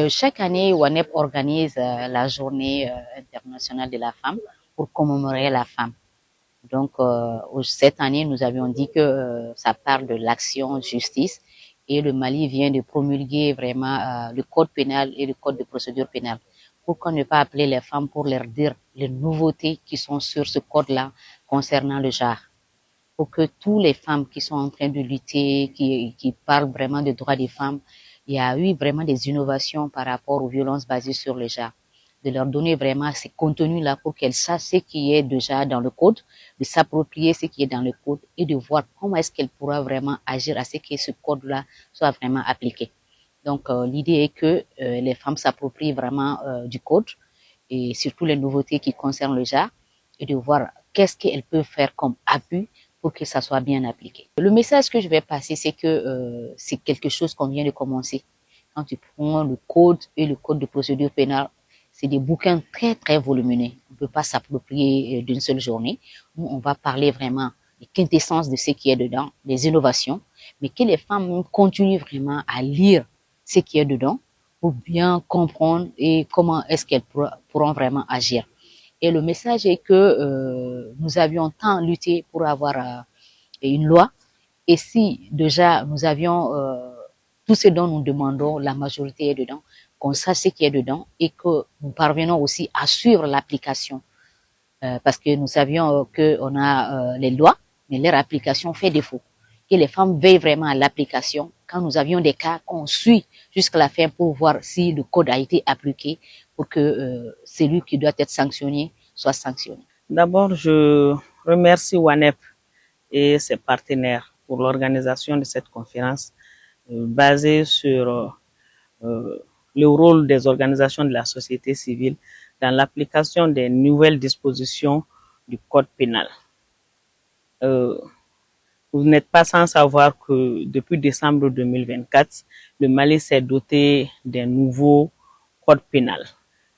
Chaque année, WANEP organise la journée internationale de la femme pour commémorer la femme. Donc, cette année, nous avions dit que ça parle de l'action justice et le Mali vient de promulguer vraiment le code pénal et le code de procédure pénale. Pourquoi ne pas appeler les femmes pour leur dire les nouveautés qui sont sur ce code-là concernant le genre? Pour que toutes les femmes qui sont en train de lutter, qui parlent vraiment des droits des femmes, il y a eu vraiment des innovations par rapport aux violences basées sur le genre. De leur donner vraiment ces contenus-là pour qu'elles sachent ce qui est déjà dans le code, de s'approprier ce qui est dans le code et de voir comment est-ce qu'elles pourra vraiment agir à ce que ce code-là soit vraiment appliqué. Donc, l'idée est que les femmes s'approprient vraiment du code et surtout les nouveautés qui concernent le genre et de voir qu'est-ce qu'elles peuvent faire comme appui pour que ça soit bien appliqué. Le message que je vais passer, c'est que c'est quelque chose qu'on vient de commencer. Quand tu prends le code et le code de procédure pénale, c'est des bouquins très, très volumineux. On ne peut pas s'approprier d'une seule journée. Nous, on va parler vraiment des quintessences de ce qui est dedans, des innovations, mais que les femmes continuent vraiment à lire ce qui est dedans pour bien comprendre et comment est-ce qu'elles pourront vraiment agir. Et le message est que nous avions tant lutté pour avoir une loi. Et si déjà nous avions tout ce dont nous demandons, la majorité est dedans, qu'on sache ce qui est dedans et que nous parvenons aussi à suivre l'application. Parce que nous savions qu'on a les lois, mais leur application fait défaut. Que les femmes veillent vraiment à l'application. Quand nous avions des cas qu'on suit jusqu'à la fin pour voir si le code a été appliqué pour que celui qui doit être sanctionné soit sanctionné. D'abord, je remercie WANEP et ses partenaires pour l'organisation de cette conférence basée sur le rôle des organisations de la société civile dans l'application des nouvelles dispositions du code pénal. Vous n'êtes pas sans savoir que depuis décembre 2024, le Mali s'est doté d'un nouveau code pénal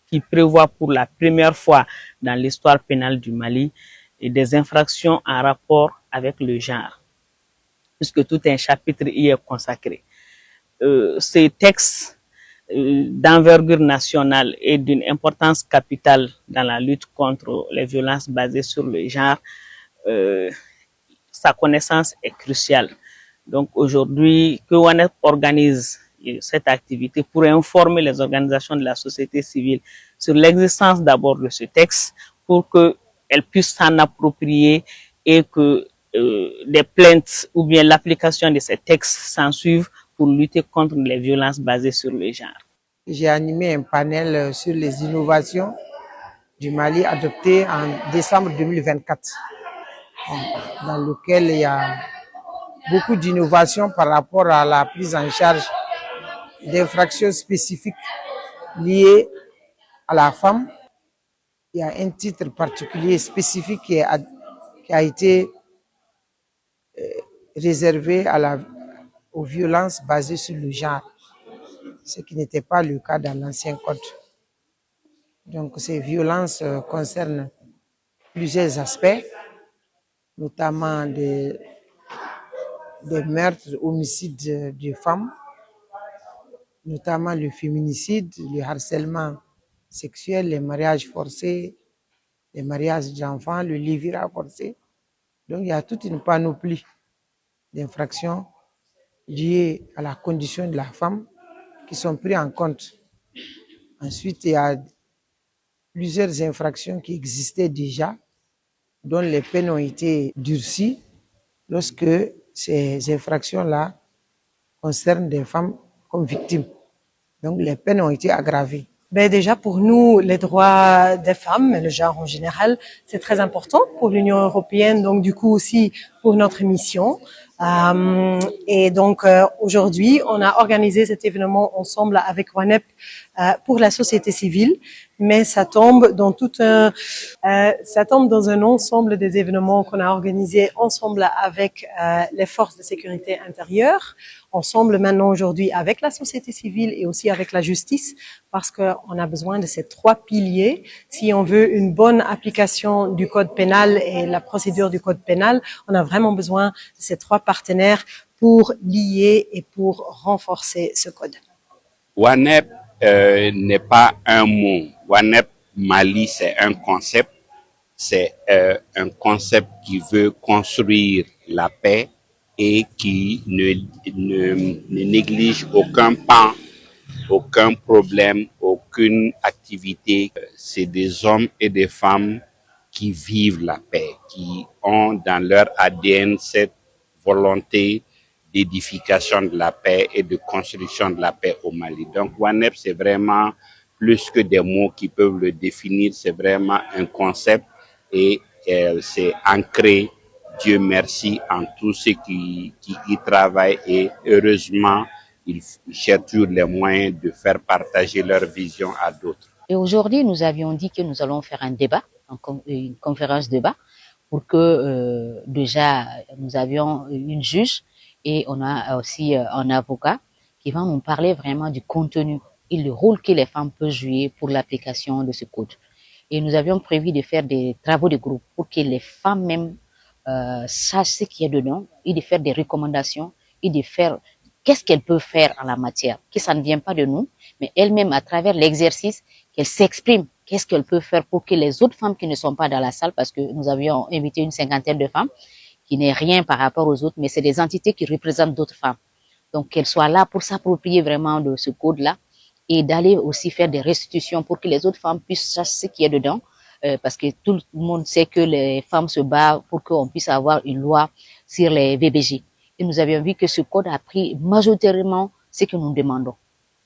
qui prévoit pour la première fois dans l'histoire pénale du Mali des infractions en rapport avec le genre, puisque tout un chapitre y est consacré. Ces textes d'envergure nationale et d'une importance capitale dans la lutte contre les violences basées sur le genre, sa connaissance est cruciale. Donc aujourd'hui, que WANEP organise cette activité pour informer les organisations de la société civile sur l'existence d'abord de ce texte pour qu'elles puissent s'en approprier et que des plaintes ou bien l'application de ces textes s'en suivent pour lutter contre les violences basées sur le genre. J'ai animé un panel sur les innovations du Mali adoptées en décembre 2024, dans lequel il y a beaucoup d'innovations par rapport à la prise en charge d'infractions spécifiques liées à la femme. Il y a un titre particulier spécifique qui a été réservé aux violences basées sur le genre, ce qui n'était pas le cas dans l'ancien code. Donc ces violences concernent plusieurs aspects, notamment des meurtres, homicides de femmes, notamment le féminicide, le harcèlement sexuel, les mariages forcés, les mariages d'enfants, le livirat forcé. Donc il y a toute une panoplie d'infractions liées à la condition de la femme qui sont prises en compte. Ensuite, il y a plusieurs infractions qui existaient déjà, dont les peines ont été durcies lorsque ces infractions-là concernent des femmes comme victimes. Donc les peines ont été aggravées. Ben déjà, pour nous, les droits des femmes, et le genre en général, c'est très important pour l'Union européenne, donc du coup aussi pour notre mission. Et donc aujourd'hui, on a organisé cet événement ensemble avec WANEP pour la société civile, mais ça tombe dans dans un ensemble des événements qu'on a organisés ensemble avec les forces de sécurité intérieure, ensemble maintenant aujourd'hui avec la société civile et aussi avec la justice, parce qu'on a besoin de ces trois piliers. Si on veut une bonne application du code pénal et la procédure du code pénal, on a vraiment besoin de ces trois partenaires pour lier et pour renforcer ce code. WANEP n'est pas un mot. WANEP Mali, c'est un concept. C'est un concept qui veut construire la paix et qui ne néglige aucun pan, aucun problème, aucune activité. C'est des hommes et des femmes qui vivent la paix, qui ont dans leur ADN cette volonté d'édification de la paix et de construction de la paix au Mali. Donc WANEP, c'est vraiment plus que des mots qui peuvent le définir, c'est vraiment un concept et c'est ancré, Dieu merci, en tous ceux qui y travaillent et heureusement, ils cherchent toujours les moyens de faire partager leur vision à d'autres. Et aujourd'hui, nous avions dit que nous allons faire un débat, une conférence débat, pour que déjà nous avions une juge et on a aussi un avocat qui va nous parler vraiment du contenu et le rôle que les femmes peuvent jouer pour l'application de ce code. Et nous avions prévu de faire des travaux de groupe pour que les femmes même sachent ce qu'il y a dedans et de faire des recommandations et de faire qu'est-ce qu'elles peuvent faire en la matière, que ça ne vient pas de nous, mais elles-mêmes, à travers l'exercice, qu'elles s'expriment, qu'est-ce qu'elles peuvent faire pour que les autres femmes qui ne sont pas dans la salle, parce que nous avions invité une cinquantaine de femmes, qui n'est rien par rapport aux autres, mais c'est des entités qui représentent d'autres femmes. Donc, qu'elles soient là pour s'approprier vraiment de ce code-là et d'aller aussi faire des restitutions pour que les autres femmes puissent savoir ce qu'il y a dedans, parce que tout le monde sait que les femmes se battent pour qu'on puisse avoir une loi sur les VBG. Et nous avions vu que ce code a pris majoritairement ce que nous demandons.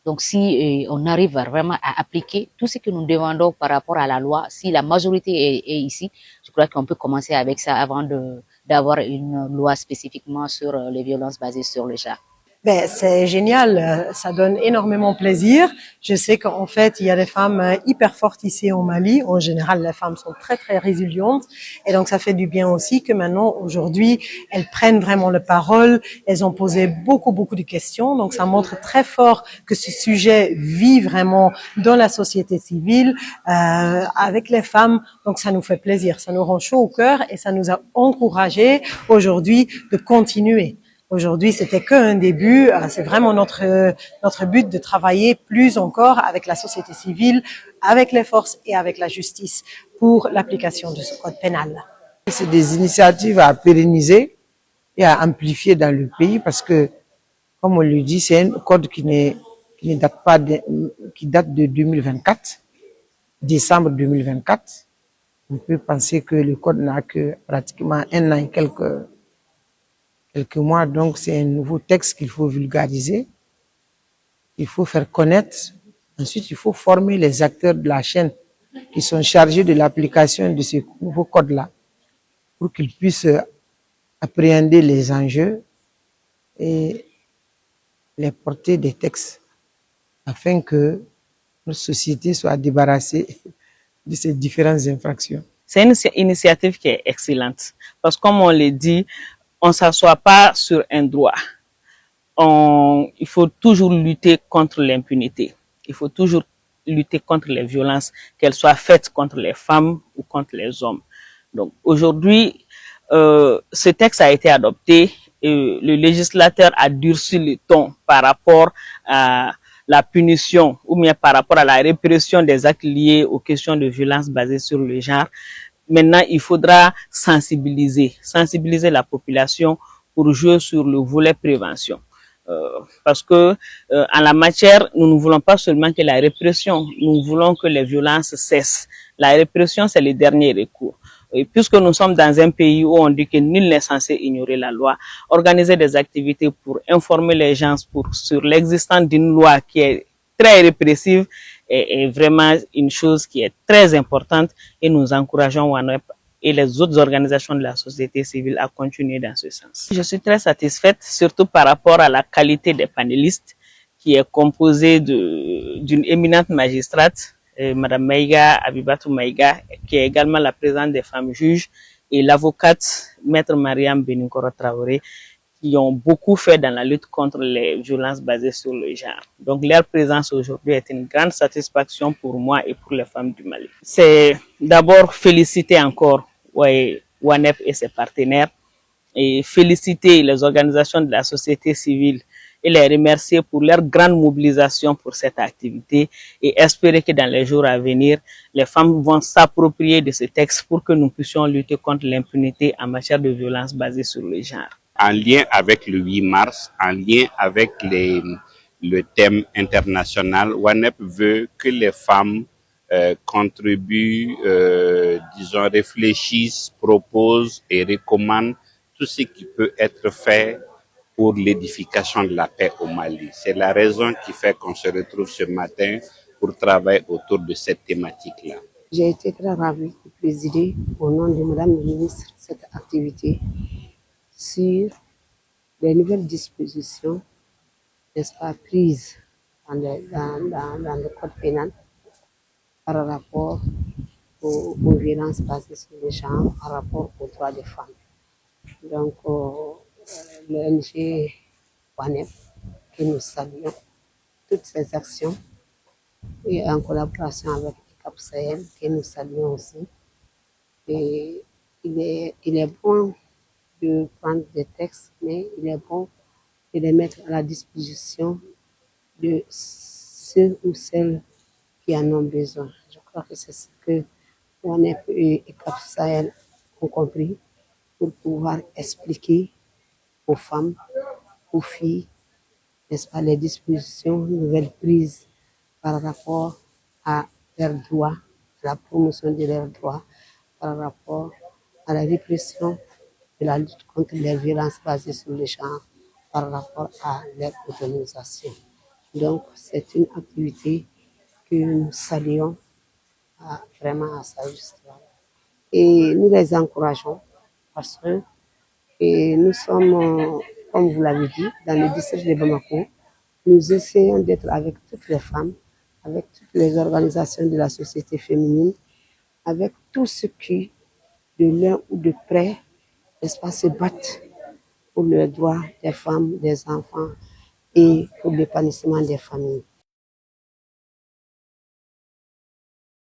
Donc, si on arrive vraiment à appliquer tout ce que nous demandons par rapport à la loi, si la majorité est ici, je crois qu'on peut commencer avec ça avant d'avoir une loi spécifiquement sur les violences basées sur le genre. Ben, c'est génial, ça donne énormément plaisir. Je sais qu'en fait, il y a des femmes hyper fortes ici au Mali. En général, les femmes sont très, très résilientes. Et donc, ça fait du bien aussi que maintenant, aujourd'hui, elles prennent vraiment la parole. Elles ont posé beaucoup, beaucoup de questions. Donc, ça montre très fort que ce sujet vit vraiment dans la société civile, avec les femmes. Donc, ça nous fait plaisir. Ça nous rend chaud au cœur et ça nous a encouragés aujourd'hui de continuer. Aujourd'hui, c'était qu'un début. C'est vraiment notre but de travailler plus encore avec la société civile, avec les forces et avec la justice pour l'application de ce code pénal. C'est des initiatives à pérenniser et à amplifier dans le pays parce que, comme on le dit, c'est un code qui date pas qui date de 2024, décembre 2024. On peut penser que le code n'a que pratiquement un an et quelques mois, donc c'est un nouveau texte qu'il faut vulgariser, il faut faire connaître. Ensuite, il faut former les acteurs de la chaîne qui sont chargés de l'application de ce nouveau code-là pour qu'ils puissent appréhender les enjeux et les portées des textes afin que notre société soit débarrassée de ces différentes infractions. C'est une initiative qui est excellente parce que, comme on l'a dit, on ne s'assoit pas sur un droit. Il faut toujours lutter contre l'impunité. Il faut toujours lutter contre les violences, qu'elles soient faites contre les femmes ou contre les hommes. Donc aujourd'hui, ce texte a été adopté et le législateur a durci le ton par rapport à la punition ou bien par rapport à la répression des actes liés aux questions de violence basées sur le genre. Maintenant, il faudra sensibiliser la population pour jouer sur le volet prévention. Parce que en la matière, nous ne voulons pas seulement que la répression, nous voulons que les violences cessent. La répression, c'est le dernier recours. Et puisque nous sommes dans un pays où on dit que nul n'est censé ignorer la loi, organiser des activités pour informer les gens sur l'existence d'une loi qui est très répressive est vraiment une chose qui est très importante et nous encourageons WANEP et les autres organisations de la société civile à continuer dans ce sens. Je suis très satisfaite, surtout par rapport à la qualité des panélistes qui est composée d'une éminente magistrate, Madame Maïga, Abibatou Maïga, qui est également la présidente des femmes juges, et l'avocate Maître Mariam Beninkoro Traoré, qui ont beaucoup fait dans la lutte contre les violences basées sur le genre. Donc leur présence aujourd'hui est une grande satisfaction pour moi et pour les femmes du Mali. C'est d'abord féliciter encore WANEP et ses partenaires et féliciter les organisations de la société civile et les remercier pour leur grande mobilisation pour cette activité et espérer que dans les jours à venir, les femmes vont s'approprier de ce texte pour que nous puissions lutter contre l'impunité en matière de violence basée sur le genre. En lien avec le 8 mars, en lien avec le thème international, WANEP veut que les femmes contribuent, disons, réfléchissent, proposent et recommandent tout ce qui peut être fait pour l'édification de la paix au Mali. C'est la raison qui fait qu'on se retrouve ce matin pour travailler autour de cette thématique-là. J'ai été très ravie de présider au nom de Madame la ministre cette activité sur les nouvelles dispositions, n'est-ce pas, prises dans le code pénal par rapport aux violences basées sur le genre, par rapport aux droits des femmes. Donc, l'ONG WANEP, que nous saluons, toutes ces actions, et en collaboration avec ECAP Sahel, que nous saluons aussi. Et il est bon de prendre des textes, mais il est bon de les mettre à la disposition de ceux ou celles qui en ont besoin. Je crois que c'est ce que WANEP et ECAP Sahel ont compris pour pouvoir expliquer aux femmes, aux filles, n'est-ce pas, les dispositions nouvelles prises par rapport à leurs droits, à la promotion de leurs droits, par rapport à la répression de la lutte contre les violences basées sur le genre, par rapport à leur autonomisation. Donc, c'est une activité que nous saluons vraiment à sa juste valeur. Et nous les encourageons parce que nous sommes, comme vous l'avez dit, dans le district de Bamako. Nous essayons d'être avec toutes les femmes, avec toutes les organisations de la société féminine, avec tous ceux qui, de loin ou de près, n'est-ce pas, se battent pour le droit des femmes, des enfants et pour l'épanouissement des familles.